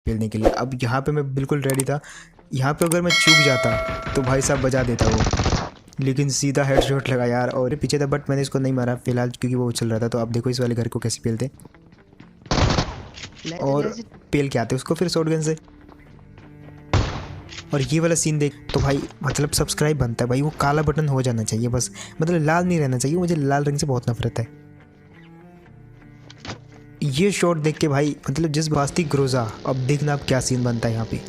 पेलने के लिए। अब यहाँ पे मैं बिल्कुल रेडी था, यहाँ पे अगर मैं चूक जाता तो भाई साहब बजा देता वो, लेकिन सीधा हेडशॉट लगा यार और पीछे था, बट मैंने इसको नहीं मारा फिलहाल क्योंकि वो उछल रहा था। तो आप देखो इस वाले घर को कैसे पेलते और पेल के आते उसको फिर शॉटगन से। और ये वाला सीन देख तो भाई मतलब सब्सक्राइब बनता है भाई, वो काला बटन हो जाना चाहिए बस, मतलब लाल नहीं रहना चाहिए, मुझे लाल रंग से बहुत नफरत है। ये शॉट देख के भाई मतलब जिस बास्ती ग्रोजा, अब देखना अब क्या सीन बनता है यहाँ पे।